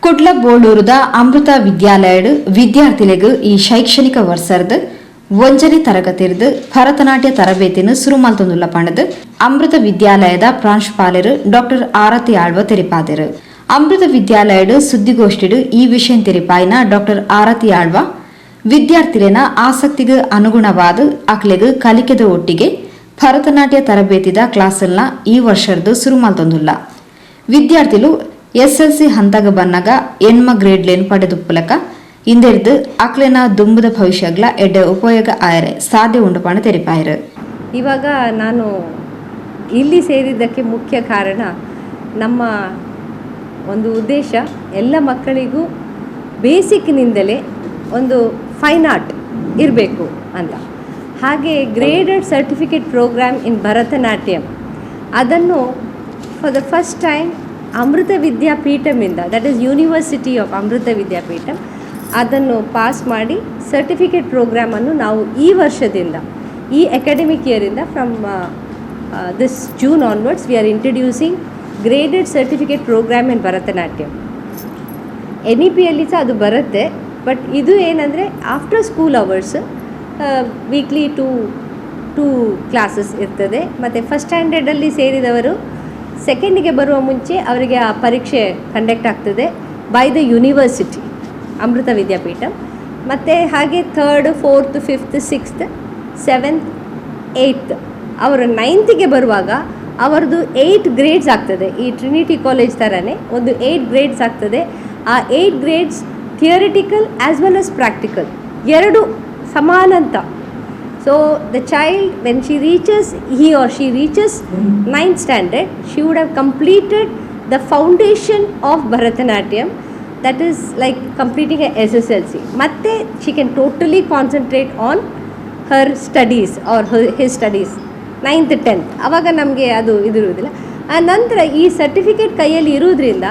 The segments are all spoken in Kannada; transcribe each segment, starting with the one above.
ಕುಡ್ಲಬೋಳೂರದ ಅಮೃತ ವಿದ್ಯಾಲಯಡ್ ವಿದ್ಯಾರ್ಥಿಗಳಿಗೆ ಈ ಶೈಕ್ಷಣಿಕ ವರ್ಷದ ಒಂಜನೇ ತರಗತಿರ್ದು ಭರತನಾಟ್ಯ ತರಬೇತಿಯನ್ನು ಶುರು ಮಲ್ತೊಂದುಲ್ಲ ಪಂಡದು ಅಮೃತ ವಿದ್ಯಾಲಯದ ಪ್ರಾಂಶುಪಾಲರು ಡಾಕ್ಟರ್ ಆರತಿ ಆಳ್ವ ತೆರಿಪಾದರು. ಅಮೃತ ವಿದ್ಯಾಲಯಡ್ ಸುದ್ದಿಗೋಷ್ಠಿಡು ಈ ವಿಷಯ ತೆರಿಪಾಯಿನ ಡಾಕ್ಟರ್ ಆರತಿ ಆಳ್ವ ವಿದ್ಯಾರ್ಥಿಗಳ ಆಸಕ್ತಿಗೆ ಅನುಗುಣವಾದ ಅಕ್ಲೆಗೆ ಕಲಿಕೆದ ಒಟ್ಟಿಗೆ ಭರತನಾಟ್ಯ ತರಬೇತಿದ ಕ್ಲಾಸಲ್ನ ಈ ವರ್ಷದ ಶುರು ಮಲ್ತೊಂದುಲ್ಲ. ವಿದ್ಯಾರ್ಥಿಗಳು ಎಸ್ಎಲ್ಸಿ ಹಂತಗ ಬನ್ನಗ ಎಣ್ಮ ಗ್ರೇಡ್ಲೇನ್ ಪಡೆದುಪ್ಪಲಕ ಇಂದೆರ್ದು ಅಕ್ಲೆನ ದುಂಬದ ಭವಿಷ್ಯಗಳ ಎಡ್ಡೆ ಉಪಯೋಗ ಆಯರೆ ಸಾಧ್ಯ ಉಂಡು ಪಣ ತೆರಿಪಾಯರು. ಇವಾಗ ನಾನು ಇಲ್ಲಿ ಸೇರಿದ್ದಕ್ಕೆ ಮುಖ್ಯ ಕಾರಣ ನಮ್ಮ ಒಂದು ಉದ್ದೇಶ ಎಲ್ಲ ಮಕ್ಕಳಿಗೂ ಬೇಸಿಕ್ನಿಂದಲೇ ಒಂದು ಫೈನ್ ಆರ್ಟ್ ಇರಬೇಕು ಅಂತ. ಹಾಗೆ graded certificate program in Bharatanatyam ಅದನ್ನು for the first time Amrita ವಿದ್ಯಾಪೀಠಮಿಂದ, that is university of Amrita Vidyapeetham, ಅದನ್ನು ಪಾಸ್ ಮಾಡಿ ಸರ್ಟಿಫಿಕೇಟ್ ಪ್ರೋಗ್ರಾಮನ್ನು ನಾವು ಈ ವರ್ಷದಿಂದ, ಈ ಅಕಾಡೆಮಿಕ್ ಇಯರಿಂದ from this June onwards we are introducing graded certificate program in Bharatanatyam. NEP-ಯಲ್ಲಿ ಸಹ ಅದು ಬರುತ್ತೆ. ಬಟ್ ಇದು ಏನಂದರೆ after school hours weekly two classes ಇರ್ತದೆ. ಮತ್ತು ಫಸ್ಟ್ ಸ್ಟ್ಯಾಂಡರ್ಡಲ್ಲಿ ಸೇರಿದವರು ಸೆಕೆಂಡಿಗೆ ಬರುವ ಮುಂಚೆ ಅವರಿಗೆ ಆ ಪರೀಕ್ಷೆ ಕಂಡಕ್ಟ್ ಆಗ್ತದೆ ಬೈ ದ ಯೂನಿವರ್ಸಿಟಿ ಅಮೃತ ವಿದ್ಯಾಪೀಠ. ಮತ್ತು ಹಾಗೆ 3rd, 4th, 5th, 6th, 7th, 8th ಅವರು 9th ಬರುವಾಗ ಅವರದು 8 ಗ್ರೇಡ್ಸ್ ಆಗ್ತದೆ. ಈ ಟ್ರಿನಿಟಿ ಕಾಲೇಜ್ ಥರನೇ ಒಂದು 8 ಗ್ರೇಡ್ಸ್ ಆಗ್ತದೆ. ಆ 8 grades theoretical as well as practical ಎರಡು ಸಮಾನಂತ. So the child, when he or she reaches 9th standard, she would have completed the foundation of Bharatanatyam, that is like completing a SSLC. Matte she can totally concentrate on her studies or his studies 9th 10th. ಅವಾಗ ನಮಗೆ ಅದು ಇದಿರುವುದಿಲ್ಲ. ಆ ನಂತರ ಈ ಸರ್ಟಿಫಿಕೇಟ್ ಕೈಯಲ್ಲಿ ಇರುವುದರಿಂದ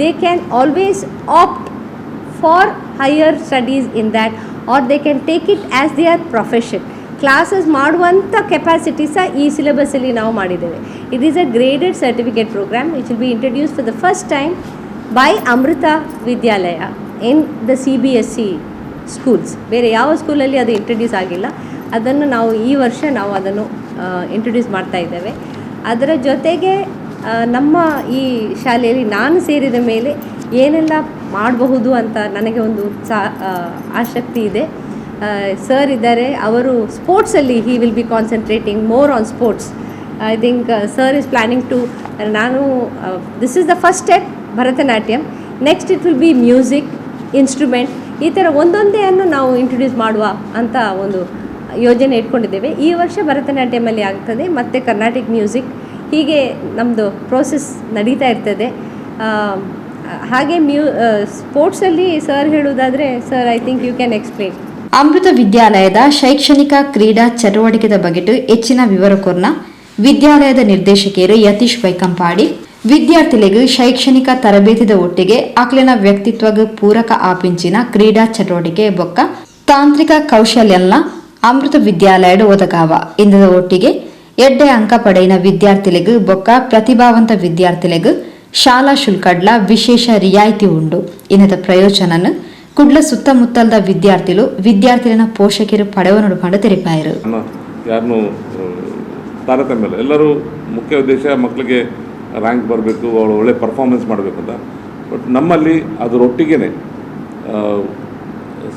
they can always opt for higher studies in that, or they can take it as their profession. Classes ಮಾಡುವಂಥ ಕೆಪಾಸಿಟಿ ಸಹ ಈ ಸಿಲೆಬಸ್ಸಲ್ಲಿ ನಾವು ಮಾಡಿದ್ದೇವೆ. It is a graded certificate program which will be introduce for the first time by Amrita Vidyalaya in the CBSE schools. ಬೇರೆ ಯಾವ ಸ್ಕೂಲಲ್ಲಿ ಅದು ಇಂಟ್ರಡ್ಯೂಸ್ ಆಗಿಲ್ಲ. ಅದನ್ನು ನಾವು ಈ ವರ್ಷ ನಾವು ಅದನ್ನು ಇಂಟ್ರಡ್ಯೂಸ್ ಮಾಡ್ತಾ ಇದ್ದೇವೆ. ಅದರ ಜೊತೆಗೆ ನಮ್ಮ ಈ ಶಾಲೆಯಲ್ಲಿ ನಾನು ಸೇರಿದ ಮೇಲೆ ಏನೆಲ್ಲ ಮಾಡಬಹುದು ಅಂತ ನನಗೆ ಒಂದು ಆಸಕ್ತಿ ಇದೆ. ಸರ್ ಇದ್ದಾರೆ, ಅವರು ಸ್ಪೋರ್ಟ್ಸಲ್ಲಿ he will be concentrating more on sports. I think sir is planning to, ನಾನು this is the first step Bharatanatyam, next it will be music, instrument, ಈ ಥರ ಒಂದೊಂದೇಯನ್ನು ನಾವು ಇಂಟ್ರೊಡ್ಯೂಸ್ ಮಾಡುವ ಅಂತ ಒಂದು ಯೋಜನೆ ಇಟ್ಕೊಂಡಿದ್ದೇವೆ. ಈ ವರ್ಷ ಭರತನಾಟ್ಯಮಲ್ಲಿ ಆಗ್ತದೆ, ಮತ್ತು ಕರ್ನಾಟಿಕ್ ಮ್ಯೂಸಿಕ್, ಹೀಗೆ ನಮ್ಮದು ಪ್ರೋಸೆಸ್ ನಡೀತಾ ಇರ್ತದೆ. ಹಾಗೆ ಸ್ಪೋರ್ಟ್ಸಲ್ಲಿ ಸರ್ ಹೇಳುವುದಾದರೆ, sir I think you can explain. Amrita ವಿದ್ಯಾಲಯದ ಶೈಕ್ಷಣಿಕ ಕ್ರೀಡಾ ಚಟುವಟಿಕೆದ ಬಗೆಟು ಹೆಚ್ಚಿನ ವಿವರ ಕೊರ್ನ ವಿದ್ಯಾಲಯದ ನಿರ್ದೇಶಕಿಯರು ಯತೀಶ್ ಬೈಕಂಪಾಡಿ ವಿದ್ಯಾರ್ಥಿಗಳಿಗೆ ಶೈಕ್ಷಣಿಕ ತರಬೇತಿದ ಒಟ್ಟಿಗೆ ಅಕ್ಲಿನ ವ್ಯಕ್ತಿತ್ವಗೆ ಪೂರಕ ಆಪಿಂಚಿನ ಕ್ರೀಡಾ ಚಟುವಟಿಕೆ ಬೊಕ್ಕ ತಾಂತ್ರಿಕ ಕೌಶಲ್ಯನ ಅಮೃತ ವಿದ್ಯಾಲಯದ ಒದಗಾವ ಇಂದದ ಒಟ್ಟಿಗೆ ಎಡ್ಡೆ ಅಂಕ ಪಡೆಯಿನ ವಿದ್ಯಾರ್ಥಿಗಳಿಗೆ ಬೊಕ್ಕ ಪ್ರತಿಭಾವಂತ ವಿದ್ಯಾರ್ಥಿಗಳಿಗೆ ಶಾಲಾ ಶುಲ್ಕಡ್ಲ ವಿಶೇಷ ರಿಯಾಯಿತಿ ಉಂಡು. ಇನ್ನದ ಪ್ರಯೋಜನ ಕುಡ್ಲ ಸುತ್ತಮುತ್ತಲದ ವಿದ್ಯಾರ್ಥಿಗಳ ಪೋಷಕರು ಪಡೆಯುವ ನೋಡಿಕೊಂಡು ತೆರಿಪಾಯರು. ಯಾರನ್ನು ತಾರತಮ್ಯ ಇಲ್ಲ, ಎಲ್ಲರೂ ಮುಖ್ಯ ಉದ್ದೇಶ ಮಕ್ಕಳಿಗೆ ರ್ಯಾಂಕ್ ಬರಬೇಕು, ಅವಳು ಒಳ್ಳೆ ಪರ್ಫಾರ್ಮೆನ್ಸ್ ಮಾಡಬೇಕು ಅಂತ. ಬಟ್ ನಮ್ಮಲ್ಲಿ ಅದರೊಟ್ಟಿಗೆ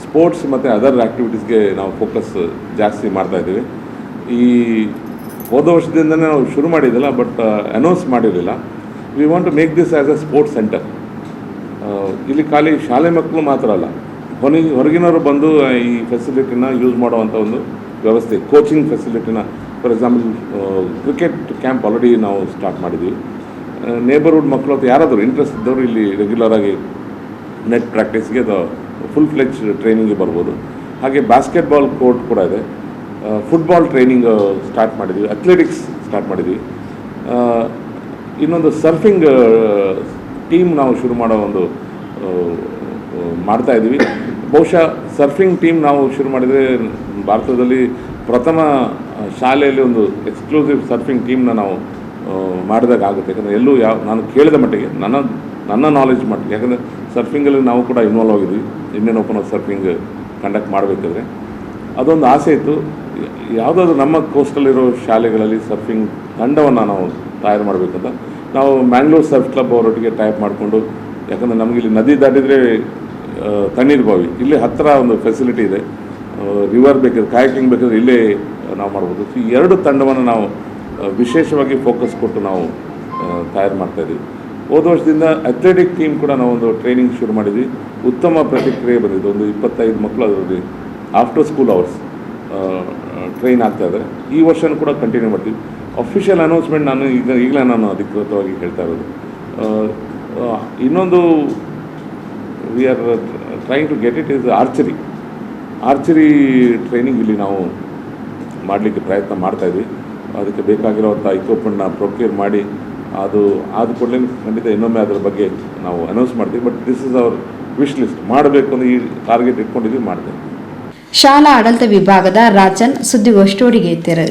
ಸ್ಪೋರ್ಟ್ಸ್ ಮತ್ತು ಅದರ್ ಆ್ಯಕ್ಟಿವಿಟೀಸ್ಗೆ ನಾವು ಫೋಕಸ್ ಜಾಸ್ತಿ ಮಾಡ್ತಾಯಿದ್ದೀವಿ. ಈ ಹೋದ ವರ್ಷದಿಂದನೇ ನಾವು ಶುರು ಮಾಡಿದ್ದಿಲ್ಲ, ಬಟ್ ಅನೌನ್ಸ್ ಮಾಡಿರಲಿಲ್ಲ. We want to make this as a sports centre. ಇಲ್ಲಿ ಖಾಲಿ ಶಾಲೆ ಮಕ್ಕಳು ಮಾತ್ರ ಅಲ್ಲ, ಹೊರಗಿನವರು ಬಂದು ಈ ಫೆಸಿಲಿಟಿನ ಯೂಸ್ ಮಾಡುವಂಥ ಒಂದು ವ್ಯವಸ್ಥೆ, ಕೋಚಿಂಗ್ ಫೆಸಿಲಿಟಿನ. For example cricket camp already ನಾವು ಸ್ಟಾರ್ಟ್ ಮಾಡಿದ್ವಿ. ನೇಬರ್ಹುಡ್ ಮಕ್ಕಳು ಅಥವಾ ಯಾರಾದರೂ ಇಂಟ್ರೆಸ್ಟ್ ಇದ್ದವರು ಇಲ್ಲಿ ರೆಗ್ಯುಲರಾಗಿ ನೆಟ್ ಪ್ರಾಕ್ಟೀಸ್ಗೆ ಫುಲ್ ಫ್ಲೆಜ್ ಟ್ರೈನಿಂಗ್ಗೆ ಬರ್ಬೋದು. ಹಾಗೆ ಬಾಸ್ಕೆಟ್ಬಾಲ್ ಕೋರ್ಟ್ ಕೂಡ ಇದೆ. ಫುಟ್ಬಾಲ್ ಟ್ರೈನಿಂಗ್ ಸ್ಟಾರ್ಟ್ ಮಾಡಿದ್ವಿ, ಅಥ್ಲೆಟಿಕ್ಸ್ ಸ್ಟಾರ್ಟ್ ಮಾಡಿದ್ವಿ. ಇನ್ನೊಂದು ಸರ್ಫಿಂಗ್ ಟೀಮ್ ನಾವು ಶುರು ಮಾಡೋ ಒಂದು ಮಾಡ್ತಾಯಿದ್ವಿ. ಬಹುಶಃ ಸರ್ಫಿಂಗ್ ಟೀಮ್ ನಾವು ಶುರು ಮಾಡಿದರೆ ಭಾರತದಲ್ಲಿ ಪ್ರಥಮ ಶಾಲೆಯಲ್ಲಿ ಒಂದು ಎಕ್ಸ್ಕ್ಲೂಸಿವ್ ಸರ್ಫಿಂಗ್ ಟೀಮ್ನ ನಾವು ಮಾಡಿದಾಗ ಆಗುತ್ತೆ. ಯಾಕಂದರೆ ಎಲ್ಲೂ ನಾನು ಕೇಳಿದ ಮಟ್ಟಿಗೆ ನನ್ನ ನಾಲೆಜ್ ಮಟ್ಟಿಗೆ, ಯಾಕಂದರೆ ಸರ್ಫಿಂಗಲ್ಲಿ ನಾವು ಕೂಡ ಇನ್ವಾಲ್ವ್ ಆಗಿದ್ವಿ. Indian open of surfing conduct ಮಾಡಬೇಕಾದ್ರೆ ಅದೊಂದು ಆಸೆ ಇತ್ತು, ಯಾವುದಾದ್ರೂ ನಮ್ಮ ಕೋಸ್ಟಲ್ಲಿರೋ ಶಾಲೆಗಳಲ್ಲಿ ಸರ್ಫಿಂಗ್ ತಂಡವನ್ನು ನಾವು ತಯಾರು ಮಾಡಬೇಕಂತ ನಾವು ಮ್ಯಾಂಗ್ಳೂರ್ ಸರ್ಫ್ ಕ್ಲಬ್ ಅವರೊಟ್ಟಿಗೆ ಟೈಪ್ ಮಾಡಿಕೊಂಡು, ಯಾಕಂದರೆ ನಮಗಿಲ್ಲಿ ನದಿ ದಾಟಿದರೆ ತಣ್ಣೀರು ಬಾವಿ, ಇಲ್ಲಿ ಹತ್ತಿರ ಒಂದು ಫೆಸಿಲಿಟಿ ಇದೆ, ರಿವರ್ ಬೇಕಾದ್ರೆ ಕಾಯಕಿಂಗ್ ಬೇಕಾದ್ರೆ ಇಲ್ಲೇ ನಾವು ಮಾಡ್ಬೋದು. ಈ ಎರಡು ತಂಡವನ್ನು ನಾವು ವಿಶೇಷವಾಗಿ ಫೋಕಸ್ ಕೊಟ್ಟು ನಾವು ತಯಾರು ಮಾಡ್ತಾಯಿದ್ದೀವಿ. ಹೋದ ವರ್ಷದಿಂದ ಅಥ್ಲೆಟಿಕ್ ಟೀಮ್ ಕೂಡ ನಾವೊಂದು ಟ್ರೈನಿಂಗ್ ಶುರು ಮಾಡಿದ್ವಿ. ಉತ್ತಮ ಪ್ರತಿಕ್ರಿಯೆ ಬಂದಿದ್ದು. ಒಂದು 25 ಮಕ್ಕಳು ಅದರಲ್ಲಿ ಆಫ್ಟರ್ ಸ್ಕೂಲ್ ಅವರ್ಸ್ ಟ್ರೈನ್ ಆಗ್ತಾಯಿದ್ದಾರೆ. ಈ ವರ್ಷನೂ ಕೂಡ ಕಂಟಿನ್ಯೂ ಮಾಡ್ತೀವಿ. ಅಫಿಷಿಯಲ್ ಅನೌನ್ಸ್ಮೆಂಟ್ ನಾನು ಈಗಲೇ ನಾನು ಅಧಿಕೃತವಾಗಿ ಹೇಳ್ತಾ ಇರೋದು. ಇನ್ನೊಂದು we are trying to get it is archery training ಇಲ್ಲಿ ನಾವು ಮಾಡಲಿಕ್ಕೆ ಪ್ರಯತ್ನ ಮಾಡ್ತಾಯಿದ್ವಿ. ಅದಕ್ಕೆ ಬೇಕಾಗಿರೋವಂಥ ಇಕ್ವಿಪ್ಮೆಂಟ್ನ ಪ್ರೊಕ್ಯೂರ್ ಮಾಡಿ ಅದು ಆದ ಕೂಡಲೇ ಖಂಡಿತ ಇನ್ನೊಮ್ಮೆ ಅದರ ಬಗ್ಗೆ ನಾವು ಅನೌನ್ಸ್ ಮಾಡ್ತೀವಿ. But this is our wish list. ಮಾಡಬೇಕು ಅಂತ ಈ ಟಾರ್ಗೆಟ್ ಇಟ್ಕೊಂಡಿದ್ದೀವಿ, ಮಾಡ್ತೇವೆ. ಶಾಲಾ ಆಡಳಿತ ವಿಭಾಗದ ರಾಜನ್ ಸುದ್ದಿಗೋಷ್ಠಿಯೊಡಿಗೆ ಇದ್ದರು.